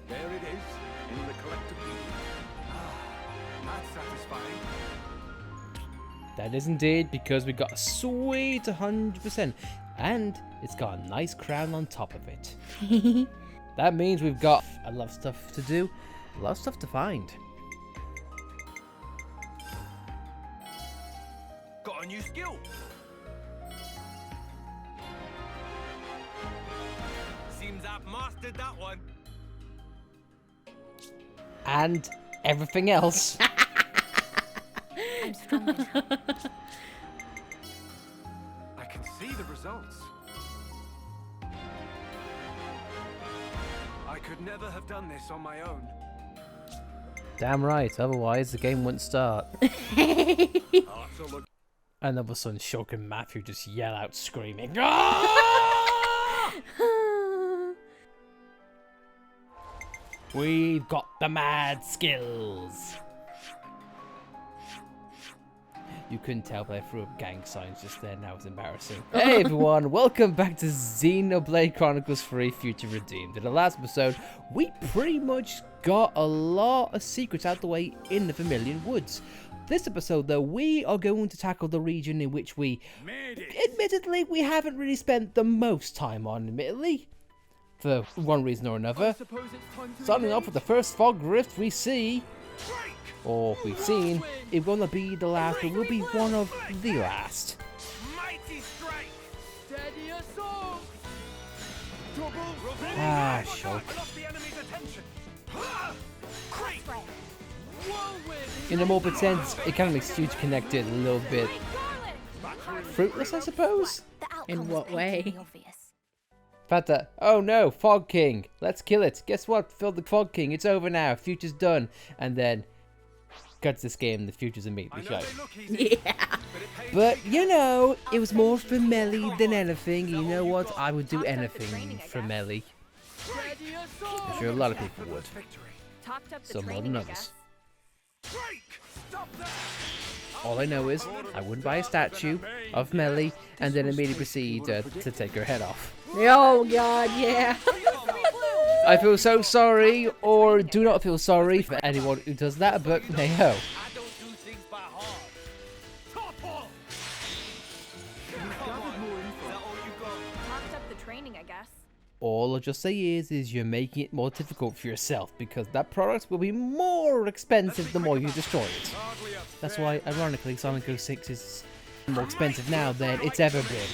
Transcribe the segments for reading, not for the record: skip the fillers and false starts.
There it is, in the collective view. That's satisfying. That is indeed, because we got a sweet 100%. And it's got a nice crown on top of it. That means we've got a lot of stuff to do, a lot of stuff to find. Got a new skill. Seems I've mastered that one. And everything else. I'm strong enough. I can see the results. I could never have done this on my own. Damn right, otherwise the game wouldn't start. Look. And all of a sudden, Shulk and Matthew just yell out screaming. "Ah!" We've got the mad skills. You couldn't tell, but I threw up gang signs just there. Now it's embarrassing. Hey everyone, welcome back to Xenoblade Chronicles 3 Future Redeemed. In the last episode, we pretty much got a lot of secrets out the way in the Vermilion Woods. This episode, though, we are going to tackle the region in which we, admittedly, we haven't really spent the most time on, admittedly. For one reason or another. Starting off with the first fog rift we see, or we've seen, it will not be the last, but will be one of the last. Mighty strike. Steady assault. Ah, Shulk. In a morbid sense, it kind of makes you connected a little bit fruitless, I suppose? In what way? The fact that, oh no, Fog King, let's kill it. Guess what? Fill the Fog King, it's over now, future's done. And then, cuts this game, the future's immediately shut. Yeah. But, you know, it was more for Melly than anything. You know what? I would do anything for Melly. I'm sure a lot of people would. Some more than others. All I know is, I wouldn't buy a statue of Melly and then immediately proceed to take her head off. Oh god, yeah. I feel so sorry, or do not feel sorry for anyone who does that, but hey ho. All I'll just say is you're making it more difficult for yourself, because that product will be more expensive the more you destroy it. That's why, ironically, Sonic 06 is more expensive now than it's ever been.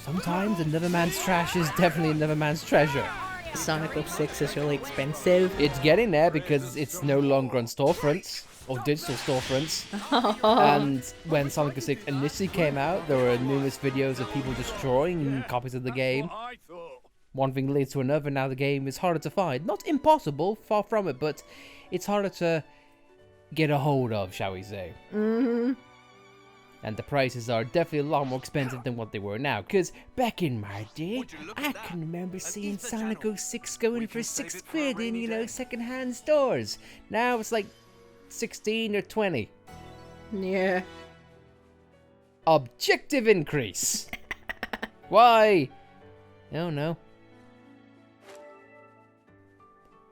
Sometimes another man's trash is definitely another man's treasure. Sonic 06 is really expensive. It's getting there because it's no longer on storefronts, or digital storefronts. And when Sonic 06 initially came out, there were numerous videos of people destroying copies of the game. One thing leads to another, now the game is harder to find. Not impossible, far from it, but it's harder to get a hold of, shall we say. And the prices are definitely a lot more expensive than what they were now. Because back in my day, I can remember seeing Sonic 06 going for £6 in, you know, second-hand stores. Now it's like 16 or 20. Yeah. Objective increase. Why? I don't know.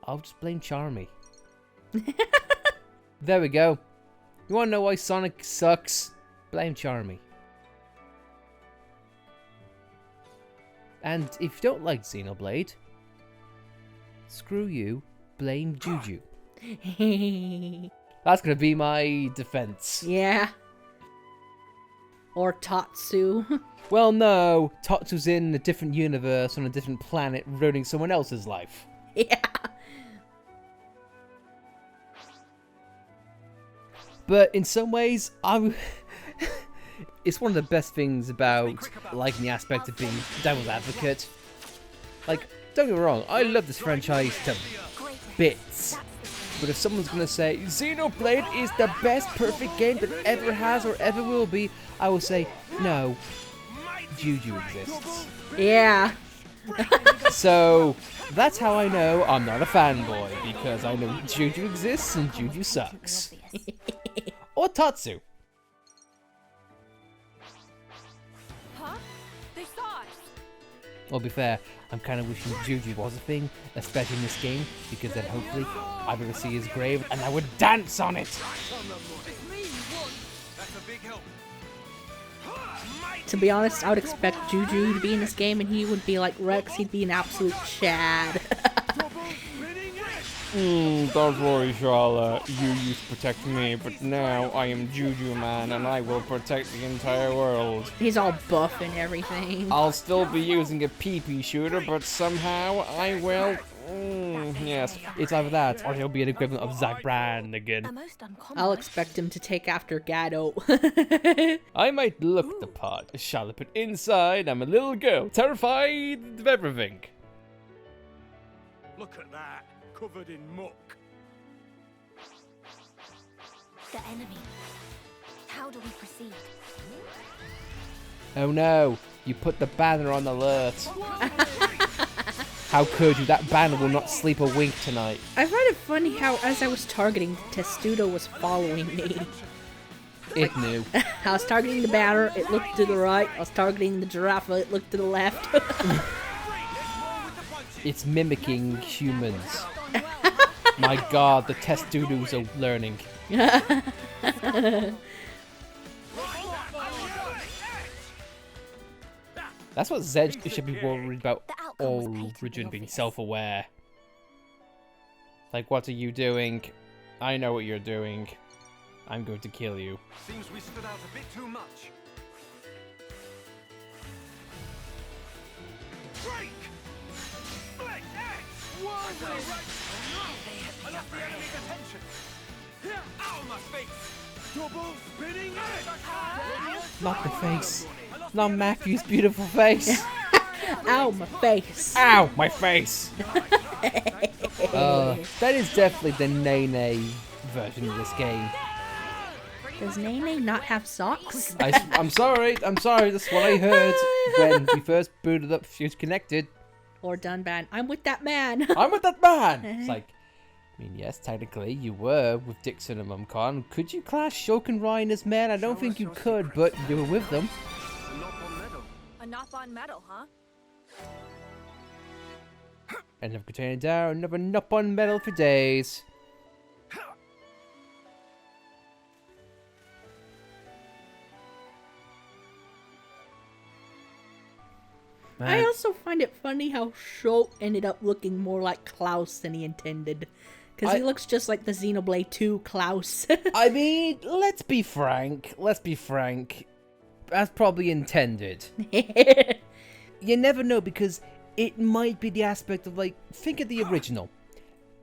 I'll just blame Charmy. There we go. You wanna know why Sonic sucks? Blame Charmy. And if you don't like Xenoblade, screw you, blame Juju. That's gonna be my defense. Yeah. Or Tatsu. Well, no, Tatsu's in a different universe on a different planet, ruining someone else's life. Yeah. But in some ways, it's one of the best things about liking the aspect of being devil's advocate. Like, don't get me wrong, I love this franchise to bits. But if someone's gonna say Xenoblade is the best perfect game that ever has or ever will be, I will say no. Juju exists. Yeah. So that's how I know I'm not a fanboy, because I know Juju exists and Juju sucks. Or Tatsu. Huh? They saw us. Well, to be fair, I'm kind of wishing Juju was a thing, especially in this game, because then hopefully I'd be able to see his grave and I would dance on it! That's a big help. To be honest, I would expect Juju to be in this game and he would be like Rex, he'd be an absolute Chad. Don't worry, Charlotte. You used to protect me, but now I am Juju Man and I will protect the entire world. He's all buff and everything. I'll still be using a PP shooter, but somehow I will... yes, it's either that, or he'll be an equivalent of Zach Brand again. I'll expect him to take after Gatto. I might look the part, Charlotte, but inside I'm a little girl, terrified of everything. Look at that, covered in muck. The enemy. How do we proceed? Oh no, you put the banner on alert. How could you? That banner will not sleep a wink tonight. I find it funny how, as I was targeting, Testudo was following me. It knew. I was targeting the banner, it looked to the right. I was targeting the giraffe, it looked to the left. It's mimicking humans. My god, the test doodles are learning. That's what Zed should be worried about. Origin being self-aware. Like, what are you doing? I know what you're doing. I'm going to kill you. Seems we stood out a bit too much. Break! Flick! X! Whoa! I lost the enemy's attention. Ow, my face! Double spinning X! Not the face. Not Matthew's beautiful face. Ow, my face. Ow, my face. That is definitely the Nene version of this game. Does Nene not have socks? I'm sorry, that's what I heard when we first booted up Fuse Connected. Or Dunban, I'm with that man. I'm with that man! It's like, I mean, yes, technically you were with Dixon and Mumcon. Could you class Shulk and Ryan as men? I don't think you could, but you were with them. A Nop-on medal, huh? End of container down, never Nop-on medal for days. I also find it funny how Shulk ended up looking more like Klaus than he intended. Because he looks just like the Xenoblade 2 Klaus. I mean, let's be frank. That's probably intended. You never know, because it might be the aspect of, like, think of the original.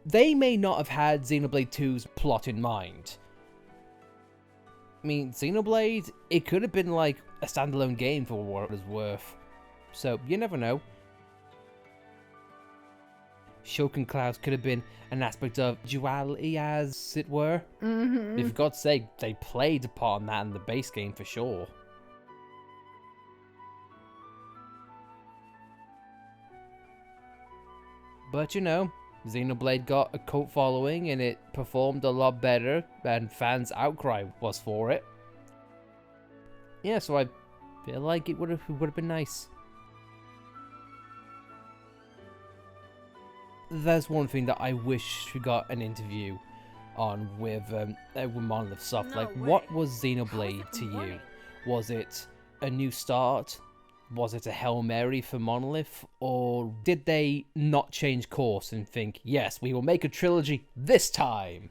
They may not have had Xenoblade 2's plot in mind. I mean, Xenoblade, it could have been like a standalone game for what it was worth. So, you never know. Shulk and Klaus could have been an aspect of duality, as it were. Mm-hmm. If for God's sake, they played a part in that in the base game for sure. But you know, Xenoblade got a cult following and it performed a lot better, and fans' outcry was for it. Yeah, so I feel like it would have been nice. There's one thing that I wish we got an interview on with Monolith Soft. Like, what was Xenoblade to you? Was it a new start? Was it a Hail Mary for Monolith? Or did they not change course and think, yes, we will make a trilogy this time?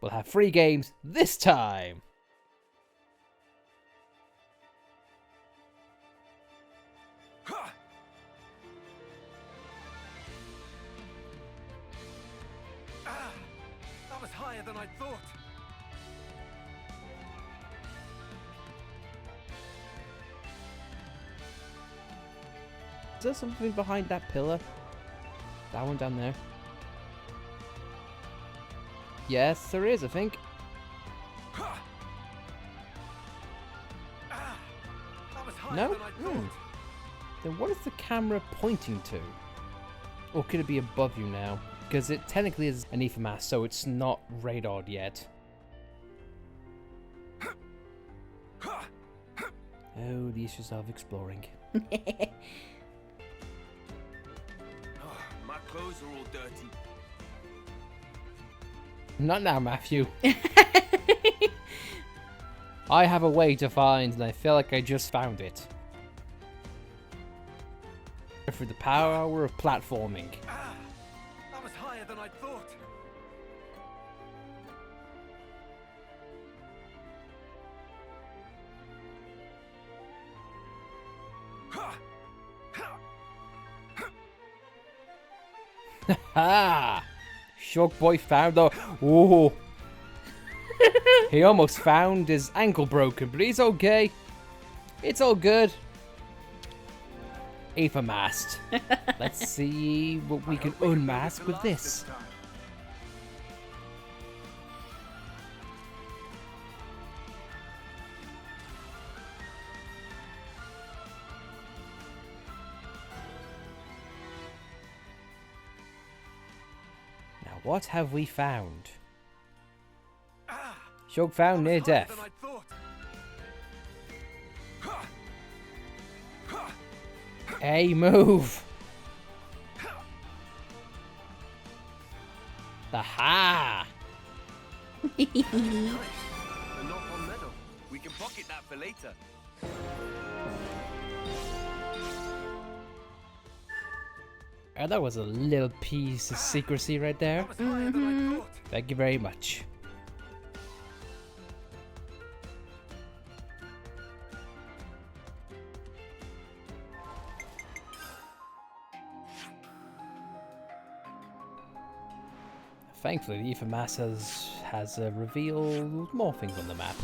We'll have 3 games this time. That was higher than I thought. Is there something behind that pillar? That one down there? Yes, there is, I think. That was higher No? than I thought. Then what is the camera pointing to? Or could it be above you now? Because it technically is an ether mass, so it's not radared yet. Oh, the issues of exploring. My clothes are all dirty. Not now, Matthew. I have a way to find, and I feel like I just found it. Through the power of platforming. Ah, that was higher than I thought. Ha! Ha! Ha! Shock Boy found the. Ooh. He almost found his ankle broken, but he's okay. It's all good. Aether Mast. Let's see what we can unmask with this. Now, what have we found? Shog found near death. Hey, move! Aha! Nice. A knock on metal. We can pocket that for later. Oh, that was a little piece of secrecy right there. That was higher than I thought. Thank you very much. Thankfully, the Aether Mass has revealed more things on the map.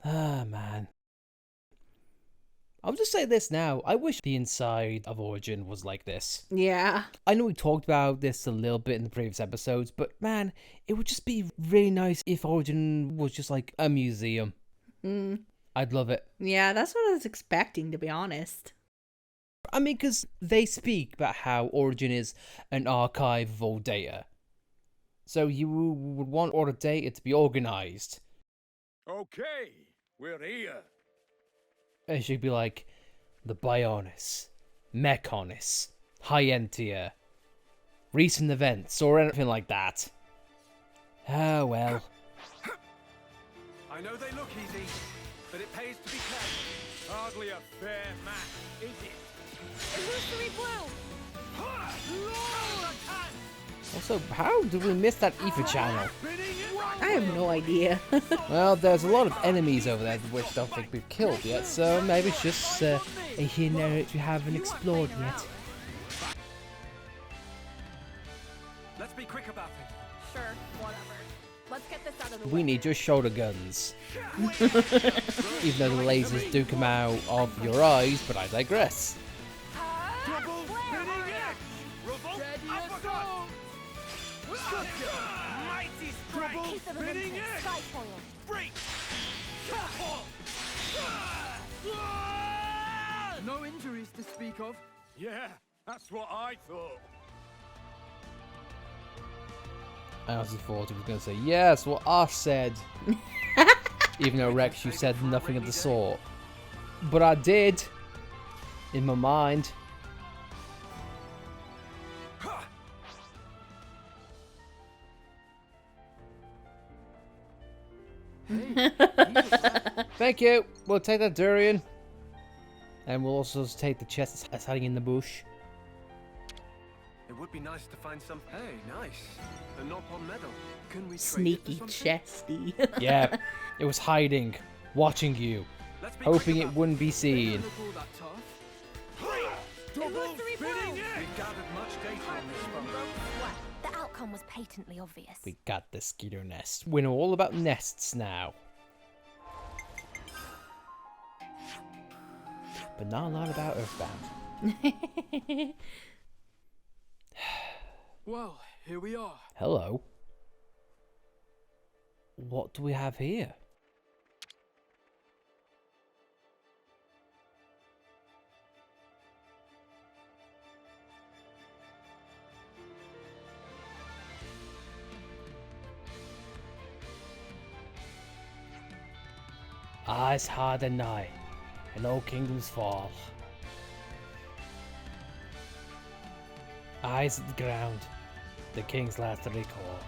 Ah, man. I'll just say this now. I wish the inside of Origin was like this. Yeah. I know we talked about this a little bit in the previous episodes, but man, it would just be really nice if Origin was just like a museum. I'd love it. Yeah, that's what I was expecting, to be honest. I mean, because they speak about how Origin is an archive of all data. So you would want all the data to be organized. Okay, we're here. It should be like the Bionis, Mechonis, Hyentia, recent events, or anything like that. Ah, well. I know they look easy, but it pays to be careful. Hardly a fair match, is it? Illusory blow! Also, how did we miss that Aether channel? I have no idea. Well, there's a lot of enemies over there which I don't think we've killed yet, so maybe it's just a hidden area we haven't explored yet. Let's be quick about it. Sure, whatever. Let's get this out of the way. We need your shoulder guns. Even though the lasers do come out of your eyes, but I digress. Double spinning edge! Revolt uppercut! Mighty strike! Piece of Spinning momentum, edge! sky foil. Break! No injuries to speak of. Yeah, that's what I thought. I honestly thought he was going to say, yes, what I said. Even though, Rex, you said nothing of the sort. But I did. In my mind. Thank you. We'll take that durian. And we'll also take the chest that's hiding in the bush. It would be nice to find some. Hey, nice. A knob on metal. Can we trade it for Sneaky something? chesty. Yeah, it was hiding, watching you, Let's be hoping quick it about wouldn't be seen. Look all that tough. Double Illusory spinning blow! edge! We gathered much data on this from Well, the outcome was patently obvious. We got the skeeter nest. We know all about nests now. But not a lot about Earthbound. Well, here we are. Hello. What do we have here? Eyes hard and night, and all kingdoms fall. Eyes at the ground. The king's last recall.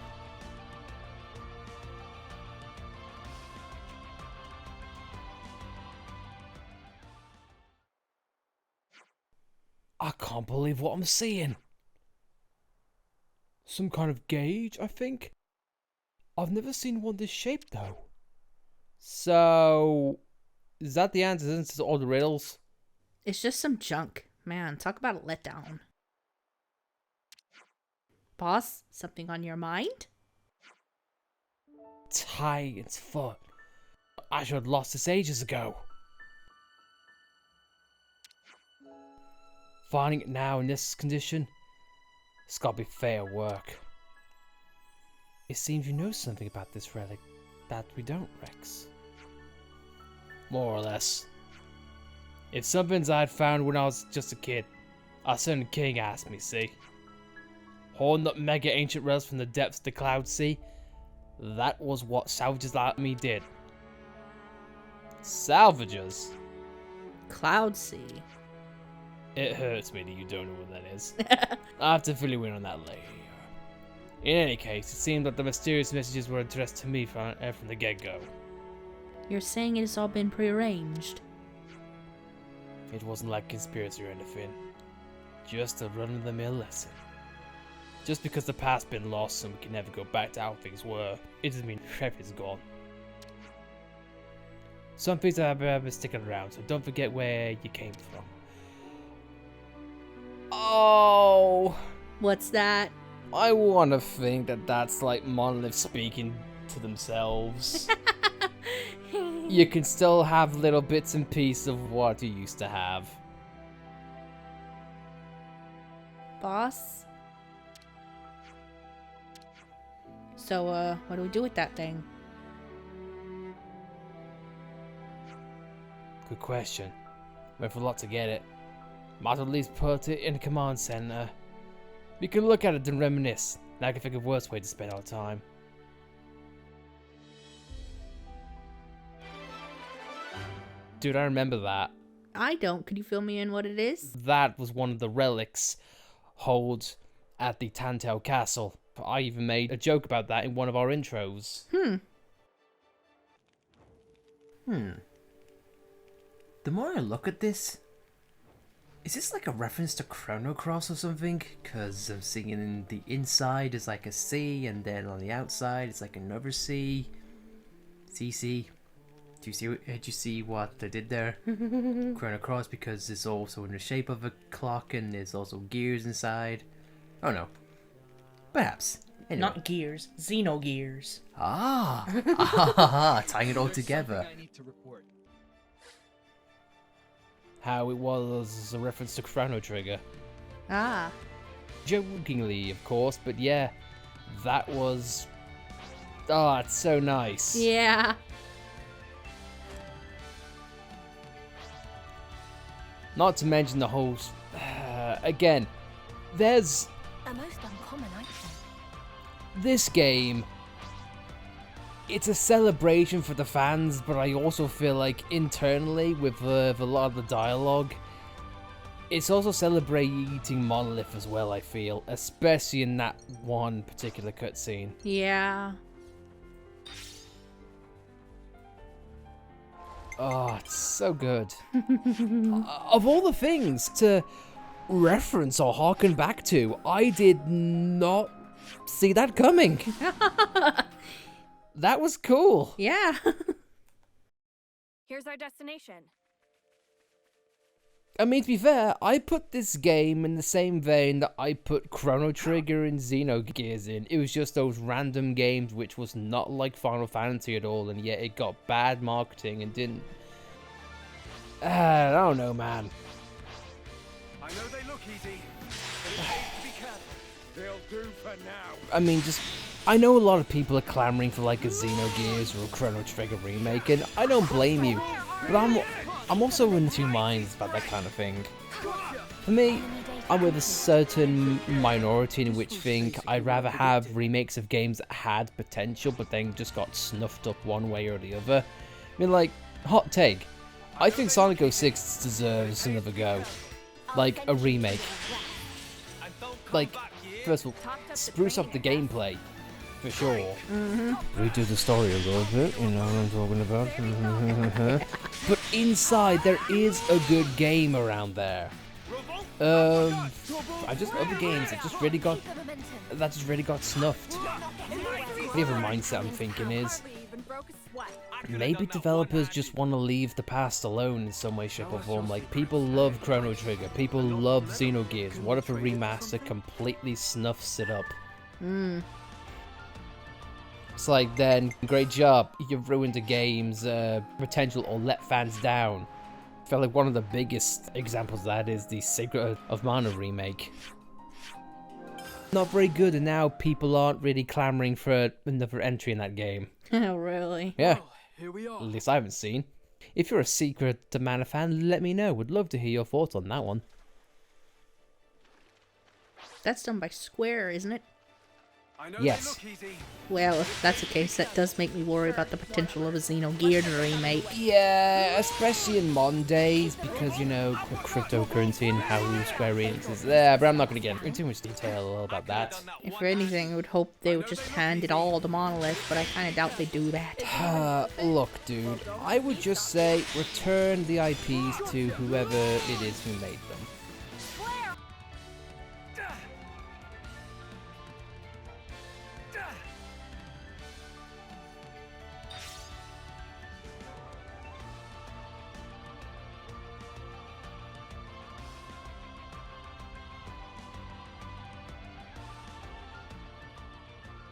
I can't believe what I'm seeing. Some kind of gauge, I think. I've never seen one this shape though. So, is that the answer to all the riddles? It's just some junk. Man, talk about a letdown. Boss, something on your mind? Titan's foot. I should have lost this ages ago. Finding it now in this condition, it's gotta be fair work. It seems you know something about this relic that we don't, Rex. More or less. It's something I'd found when I was just a kid. Our son King asked me, see? Holding up mega ancient relics from the depths of the Cloud Sea. That was what salvagers like me did. Salvagers? Cloud Sea. It hurts me that you don't know what that is. I'll have to fill you in on that later. In any case, it seemed that the mysterious messages were addressed to me from the get-go. You're saying it has all been prearranged? It wasn't like conspiracy or anything. Just a run-of-the-mill lesson. Just because the past's been lost and we can never go back to how things were, it doesn't mean everything's gone. Some things have been sticking around, so don't forget where you came from. Oh, What's that? I want to think that that's like Monolith speaking to themselves. You can still have little bits and pieces of what you used to have. Boss? So, what do we do with that thing? Good question. Went for a lot to get it. Might as well at least put it in a command center. We can look at it and reminisce. Now I can think of a worse way to spend our time. Dude, I remember that. I don't. Could you fill me in what it is? That was one of the relics held at the Tantel Castle. I even made a joke about that in one of our intros. The more I look at this, is this like a reference to Chrono Cross or something? Because I'm seeing in the inside is like a sea, and then on the outside it's like another sea. CC. Do you see what they did there? Chrono Cross, because it's also in the shape of a clock and there's also gears inside. Oh no. Perhaps. Anyway. Not gears. Xenogears. Tying it all together. I need to report. How it was a reference to Chrono Trigger. Ah. Jokingly, of course, but yeah, that was... Oh, it's so nice. Yeah. Not to mention the whole... again, there's... A most uncommon item. This game... It's a celebration for the fans, but I also feel like internally, with a lot of the dialogue, it's also celebrating Monolith as well, I feel. Especially in that one particular cutscene. Yeah. Oh, it's so good. Of all the things to reference or harken back to, I did not see that coming. That was cool. Yeah. Here's our destination. I mean, to be fair, I put this game in the same vein that I put Chrono Trigger and Xenogears in. It was just those random games which was not like Final Fantasy at all, and yet it got bad marketing and didn't... I don't know, man. I know they look easy, but it pays to be careful. They'll do for now. I mean, just... I know a lot of people are clamoring for like a Xenogears or a Chrono Trigger remake, and I don't blame you, but I'm also in two minds about that kind of thing. For me, I'm with a certain minority in which think I'd rather have remakes of games that had potential but then just got snuffed up one way or the other. I mean, like, hot take, I think Sonic 06 deserves another go. Like, a remake. like, first of all, spruce up the gameplay, for sure. Redo the story a little bit, you know what I'm talking about. But inside, there is a good game around there. I just other games that just really got snuffed. The other mindset I'm thinking is maybe developers just want to leave the past alone in some way, shape, or form. Like, people love Chrono Trigger, people love Xenogears. What if a remaster completely snuffs it up? It's like, then, great job, you've ruined the game's potential or let fans down. I felt like one of the biggest examples of that is the Secret of Mana remake. Not very good, and now people aren't really clamoring for another entry in that game. Oh, really? Yeah, Well, here we are. at least I haven't seen. If you're a Secret of Mana fan, let me know. Would love to hear your thoughts on that one. That's done by Square, isn't it? I know Yes. they look easy. Well, if that's the case, that does make me worry about the potential of a Xenogears remake. Yeah, especially in modern days, because, you know, cryptocurrency and how Square Enix is there, but I'm not going to get into too much detail about that. If for anything, I would hope they would just hand it all to Monolith, but I kind of doubt they do that. Look, dude, I would just say return the IPs to whoever it is who made them.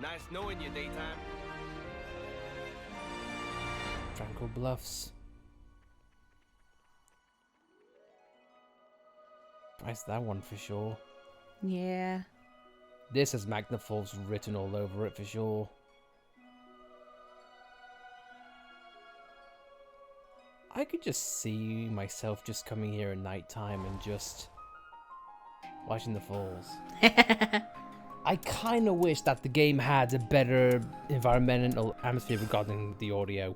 Nice knowing you, daytime. Tranquil Bluffs. Price that one for sure. Yeah. This has Magnafalls written all over it for sure. I could just see myself just coming here at night time and just watching the falls. I kind of wish that the game had a better environmental atmosphere regarding the audio.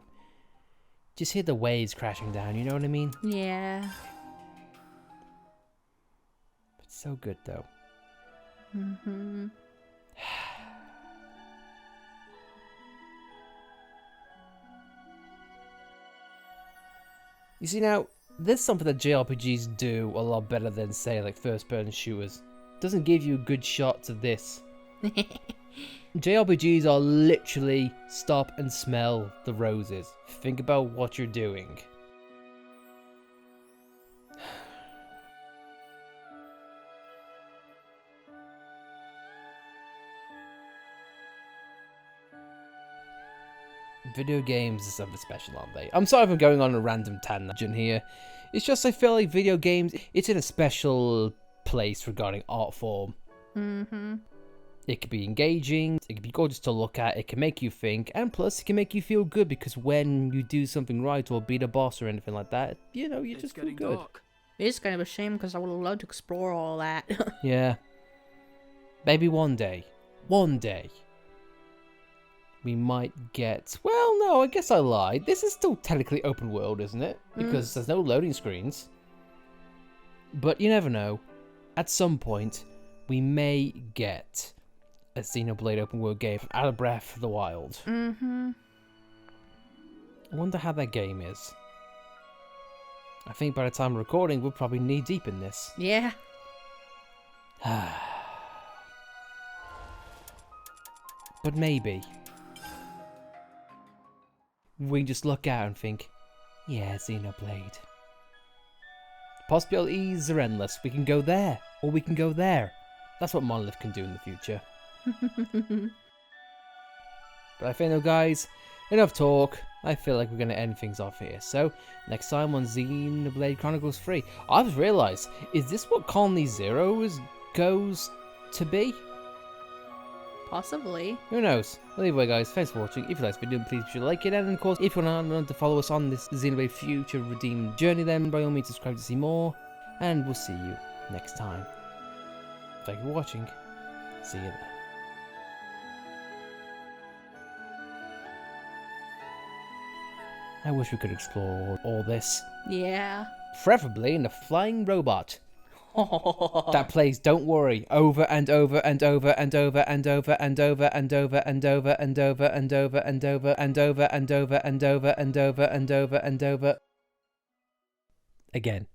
Just hear the waves crashing down, you know what I mean? Yeah. It's so good though. You see, now, there's something that JRPGs do a lot better than, say, like first-person shooters. Doesn't give you good shots of this. JRPGs are literally stop and smell the roses. Think about what you're doing. Video games are something special, aren't they? I'm sorry if I'm going on a random tangent here. It's just I feel like video games, it's in a special place regarding art form. It can be engaging, it can be gorgeous to look at, it can make you think, and plus it can make you feel good because when you do something right or beat a boss or anything like that, you know, you It's just feel getting good. dark. It is kind of a shame because I would have loved to explore all that. Yeah. Maybe one day, we might get... Well, no, I guess I lied. This is still technically open world, isn't it? Because there's no loading screens. But you never know. At some point, we may get a Xenoblade open world game from Out of Breath of the Wild. I wonder how that game is. I think by the time we're recording, we're probably knee deep in this. Yeah. But maybe we just look out and think, yeah, Xenoblade. Possibilities are endless. We can go there, or we can go there. That's what Monolith can do in the future. But I think, though, guys, enough talk. I feel like we're going to end things off here. So, next time on Xenoblade Chronicles 3. I've just realised, is this what Colony Zero goes to be? Possibly. Who knows? Well, anyway, guys, thanks for watching. If you like this video, please be sure to like it. And, of course, if you want to follow us on this Xenoblade Future Redeemed journey, then by all means, subscribe to see more. And we'll see you next time. Thank you for watching. See you then. I wish we could explore all this. Yeah. Preferably in a flying robot. that plays "Don't Worry" over and over and over and over and over and over and over and over and over and over and over and over and over and over and over and over and over again.